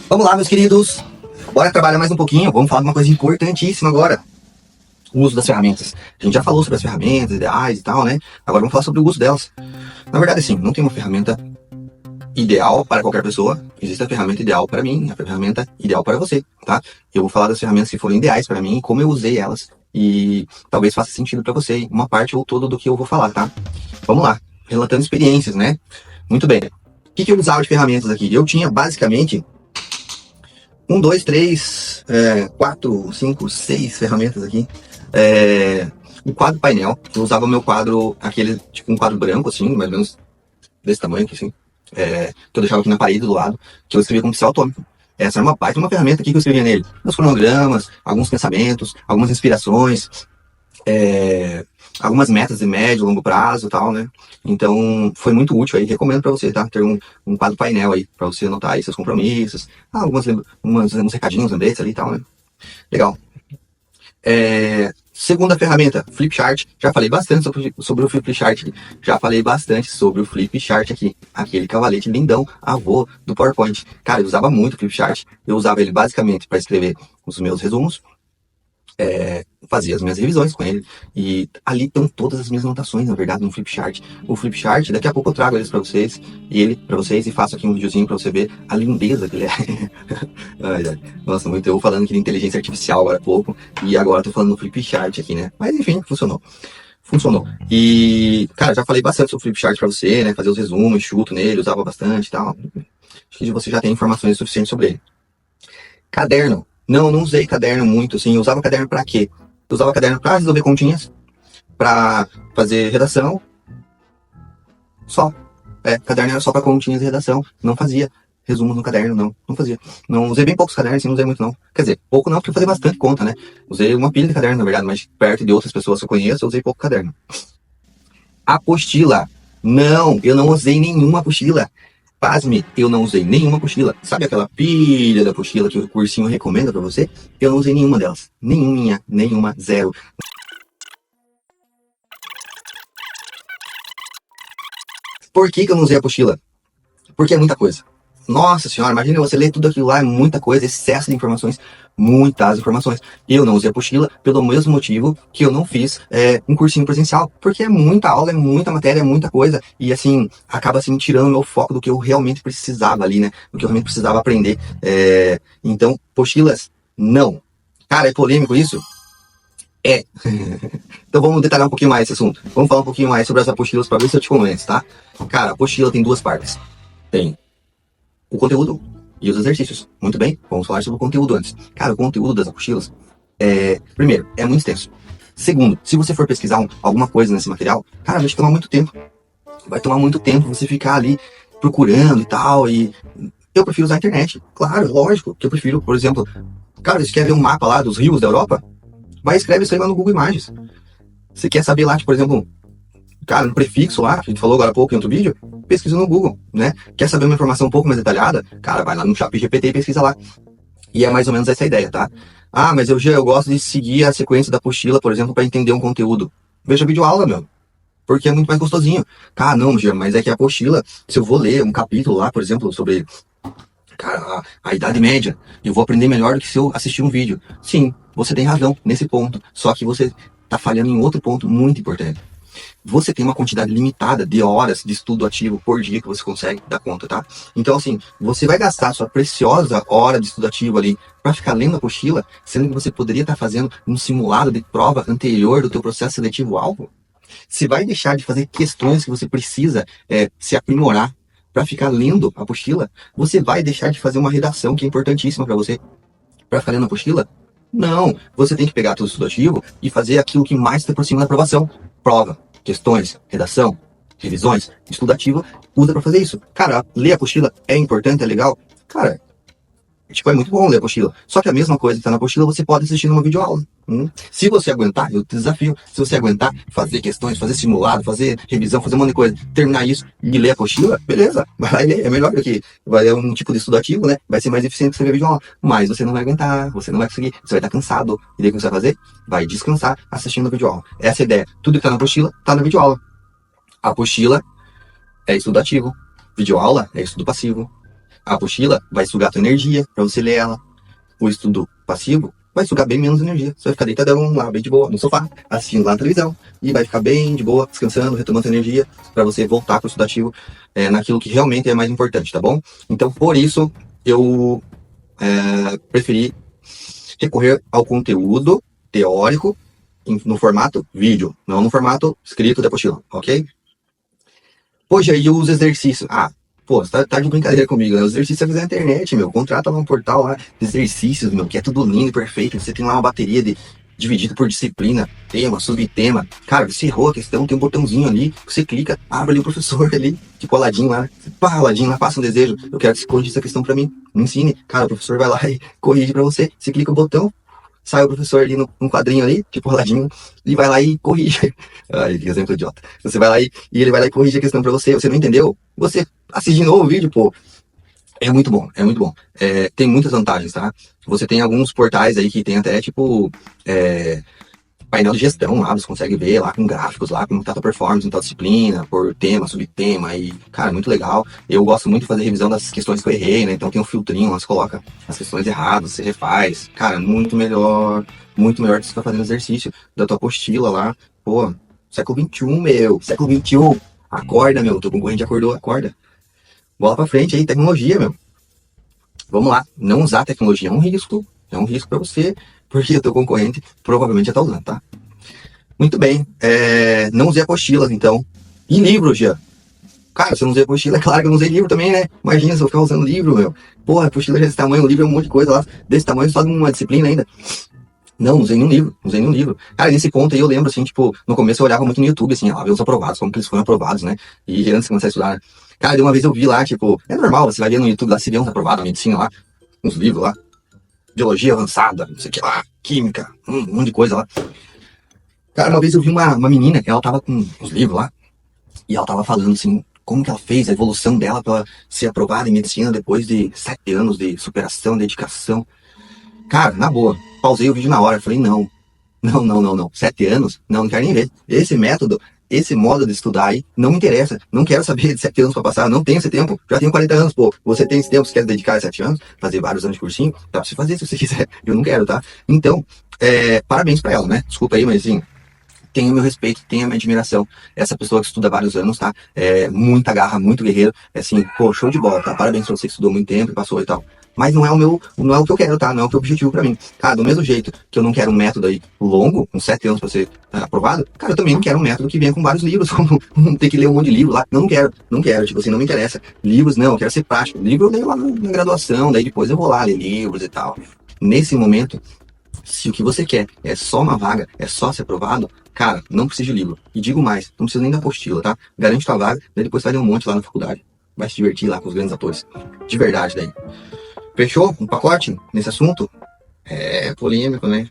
Vamos lá, meus queridos. Bora trabalhar mais um pouquinho. Vamos falar de uma coisa importantíssima agora. O uso das ferramentas. A gente já falou sobre as ferramentas, ideais e tal, né? Agora vamos falar sobre o uso delas. Na verdade, assim, não tem uma ferramenta ideal para qualquer pessoa. Existe a ferramenta ideal para mim, a ferramenta ideal para você, tá? Eu vou falar das ferramentas que foram ideais para mim, como eu usei elas. E talvez faça sentido para você uma parte ou todo do que eu vou falar, tá? Vamos lá. Relatando experiências, né? Muito bem. O que eu usava de ferramentas aqui? Eu tinha basicamente 1, 2, 3, 4, 5, 6 ferramentas aqui. O quadro painel, eu usava o meu quadro, aquele, tipo um quadro branco, assim, mais ou menos desse tamanho aqui, assim, que eu deixava aqui na parede do lado, que eu escrevia com pincel atômico. Essa era uma baita, uma ferramenta aqui que eu escrevia nele. Meus cronogramas, alguns pensamentos, algumas inspirações, algumas metas de médio, longo prazo e tal, né? Então, foi muito útil aí, recomendo pra você, tá? Ter um quadro painel aí, pra você anotar aí seus compromissos, uns recadinhos, lembretes ali e tal, né? Legal. Segunda ferramenta, Flipchart. Já falei bastante sobre o Flipchart. Já falei bastante sobre o Flipchart aqui. Aquele cavalete lindão, avô do PowerPoint. Cara, eu usava muito o Flipchart. Eu usava ele basicamente para escrever os meus resumos. Fazia as minhas revisões com ele. E ali estão todas as minhas anotações, na verdade, no Flipchart. O Flipchart, daqui a pouco eu trago eles para vocês. E faço aqui um videozinho para você ver a lindeza que ele é. Nossa, muito eu falando aqui de inteligência artificial agora há pouco. E agora eu tô falando no Flipchart aqui, né? Mas enfim, funcionou. E, cara, já falei bastante sobre o Flipchart pra você, né? Fazer os resumos, chuto nele, usava bastante e tal. Acho que você já tem informações suficientes sobre ele. Caderno. Não usei caderno muito, assim. Eu usava caderno pra quê? Eu usava caderno pra resolver continhas, pra fazer redação. Só. Caderno era só pra continhas e redação. Não fazia resumos no caderno, não fazia. Não usei bem poucos cadernos, assim, não usei muito não. Quer dizer, pouco não, porque eu fazia bastante conta, né? Usei uma pilha de caderno, na verdade, mas perto de outras pessoas que eu conheço, eu usei pouco caderno. Apostila. Não, eu não usei nenhuma apostila. Pasme, eu não usei nenhuma apostila. Sabe aquela pilha da apostila que o cursinho recomenda pra você? Eu não usei nenhuma delas. Nenhuma, zero. Por que eu não usei apostila? Porque é muita coisa. Nossa senhora, imagina você ler tudo aquilo lá, é muita coisa, excesso de informações, muitas informações. Eu não usei apostila pelo mesmo motivo que eu não fiz um cursinho presencial, porque é muita aula, é muita matéria, é muita coisa, e assim, acaba assim tirando o meu foco do que eu realmente precisava ali, né, do que eu realmente precisava aprender. Então, apostilas, não. Cara, é polêmico isso? Então vamos detalhar um pouquinho mais esse assunto. Vamos falar um pouquinho mais sobre as apostilas para ver se eu te convenço, tá? Cara, a apostila tem duas partes. Tem o conteúdo e os exercícios. Muito bem, vamos falar sobre o conteúdo antes. Cara, o conteúdo das apostilas, primeiro, é muito extenso. Segundo, se você for pesquisar alguma coisa nesse material, cara, vai te tomar muito tempo. Vai tomar muito tempo você ficar ali procurando e tal, e eu prefiro usar a internet. Claro, lógico, que eu prefiro, por exemplo, cara, você quer ver um mapa lá dos rios da Europa? Vai e escreve isso aí lá no Google Imagens. Você quer saber lá, tipo, por exemplo, cara, no prefixo lá, que a gente falou agora há pouco em outro vídeo, pesquisa no Google, né? Quer saber uma informação um pouco mais detalhada? Cara, vai lá no ChatGPT e pesquisa lá. E é mais ou menos essa ideia, tá? Ah, mas eu gosto de seguir a sequência da apostila, por exemplo, para entender um conteúdo. Veja vídeo aula, meu. Porque é muito mais gostosinho. Cara, não, Gia, mas é que a apostila, se eu vou ler um capítulo lá, por exemplo, sobre, cara, a Idade Média, eu vou aprender melhor do que se eu assistir um vídeo. Sim, você tem razão nesse ponto. Só que você tá falhando em outro ponto muito importante. Você tem uma quantidade limitada de horas de estudo ativo por dia que você consegue dar conta, tá? Então, assim, você vai gastar sua preciosa hora de estudo ativo ali para ficar lendo a apostila, sendo que você poderia estar fazendo um simulado de prova anterior do teu processo seletivo-alvo? Você vai deixar de fazer questões que você precisa se aprimorar para ficar lendo a apostila? Você vai deixar de fazer uma redação que é importantíssima para você para ficar lendo a apostila? Não, você tem que pegar teu estudo ativo e fazer aquilo que mais te aproxima da aprovação. Prova, questões, redação, revisões, estudo ativo, usa para fazer isso. Cara, ler a apostila é importante, é legal? Cara, tipo, é muito bom ler a apostila. Só que a mesma coisa que tá na apostila, você pode assistir numa videoaula. Se você aguentar, eu te desafio, se você aguentar fazer questões, fazer simulado, fazer revisão, fazer um monte de coisa, terminar isso e ler a apostila, beleza, vai lá e lê, é melhor do que vai um tipo de estudo ativo, né? Vai ser mais eficiente que você ver videoaula. Mas você não vai aguentar, você não vai conseguir, você vai estar cansado. E daí o que você vai fazer? Vai descansar assistindo a videoaula. Essa é a ideia. Tudo que tá na apostila, tá na videoaula. A apostila é estudo ativo. Videoaula é estudo passivo. A apostila vai sugar tua energia pra você ler ela. O estudo passivo vai sugar bem menos energia. Você vai ficar deitadão lá, bem de boa, no sofá, assistindo lá na televisão. E vai ficar bem de boa, descansando, retomando energia, para você voltar pro estudativo naquilo que realmente é mais importante, tá bom? Então, por isso, eu preferi recorrer ao conteúdo teórico no formato vídeo, não no formato escrito da apostila, ok? Poxa, e os exercícios? Ah, pô, você tá de brincadeira comigo, né? Os exercícios você faz na internet, meu. Contrata lá um portal lá de exercícios, meu, que é tudo lindo e perfeito. Você tem lá uma bateria dividida por disciplina, tema, subtema. Cara, você errou a questão, tem um botãozinho ali, você clica, abre ali o professor ali, tipo Aladim lá, pá, Aladim lá, passa um desejo. Eu quero que você corrija essa questão pra mim, me ensine. Cara, o professor vai lá e corrige pra você. Você clica o botão, sai o professor ali num quadrinho ali, tipo roladinho, e vai lá e corrige. Ai, que exemplo idiota. Você vai lá e ele vai lá e corrige a questão pra você. Você não entendeu? Você assiste de novo o vídeo, pô. É muito bom, é muito bom. Tem muitas vantagens, tá? Você tem alguns portais aí que tem até, tipo, painel de gestão lá, você consegue ver lá com gráficos lá, como tá a tua performance em tal disciplina, por tema, subtema, e, cara, muito legal. Eu gosto muito de fazer revisão das questões que eu errei, né? Então tem um filtrinho lá, você coloca as questões erradas, você refaz. Cara, muito melhor que você tá fazendo exercício da tua apostila lá. Pô, século XXI, meu, século XXI. Acorda, meu, teu concorrente acordou, acorda. Bola pra frente aí, tecnologia, meu. Vamos lá, não usar a tecnologia é um risco pra você, porque o teu concorrente provavelmente já tá usando, tá? Muito bem. Não usei apostilas, então. E livros, já. Cara, se eu não usei apostila, é claro que eu não usei livro também, né? Imagina se eu ficar usando livro, meu. Porra, a apostila já é desse tamanho, o livro é um monte de coisa lá, desse tamanho, só de uma disciplina ainda. Não usei nenhum livro, não usei nenhum livro. Cara, nesse ponto aí eu lembro, assim, tipo, no começo eu olhava muito no YouTube, assim, lá, ver os aprovados, como que eles foram aprovados, né? E antes de começar a estudar, né? Cara, de uma vez eu vi lá, tipo, é normal, você vai ver no YouTube lá, se vê uns aprovados, medicina lá, uns livros lá, biologia avançada, não sei o que lá, química, um monte de coisa lá. Cara, uma vez eu vi uma menina, ela tava com os livros lá, e ela tava falando assim, como que ela fez a evolução dela pra ela ser aprovada em medicina depois de 7 anos de superação, dedicação. Cara, na boa, pausei o vídeo na hora, falei, não, não, não, não, não, 7 anos? Não, não quero nem ver. Esse método, esse modo de estudar aí, não me interessa. Não quero saber de 7 anos pra passar, não tenho esse tempo, já tenho 40 anos, pô. Você tem esse tempo, você quer dedicar a 7 anos, fazer vários anos de cursinho? Dá pra você fazer se você quiser, eu não quero, tá? Então, parabéns pra ela, né? Desculpa aí, mas assim, tenha o meu respeito, tenha a minha admiração. Essa pessoa que estuda vários anos, tá? Muita garra, muito guerreiro. Assim, pô, show de bola, tá? Parabéns pra você que estudou muito tempo e passou e tal. Mas não é o que eu quero, tá? Não é o que é o objetivo pra mim. Cara, do mesmo jeito que eu não quero um método aí longo, com 7 anos pra ser aprovado, cara, eu também não quero um método que venha com vários livros, como ter que ler um monte de livro lá. Não quero, não quero, tipo assim, não me interessa. Livros, não, eu quero ser prático. Livro eu leio lá na graduação, daí depois eu vou lá ler livros e tal. Nesse momento, se o que você quer é só uma vaga, é só ser aprovado, cara, não precisa de livro. E digo mais, não precisa nem da apostila, tá? Garante tua vaga, daí depois vai ler um monte lá na faculdade. Vai se divertir lá com os grandes atores. De verdade, daí. Fechou? Um pacote nesse assunto? É polêmico, né?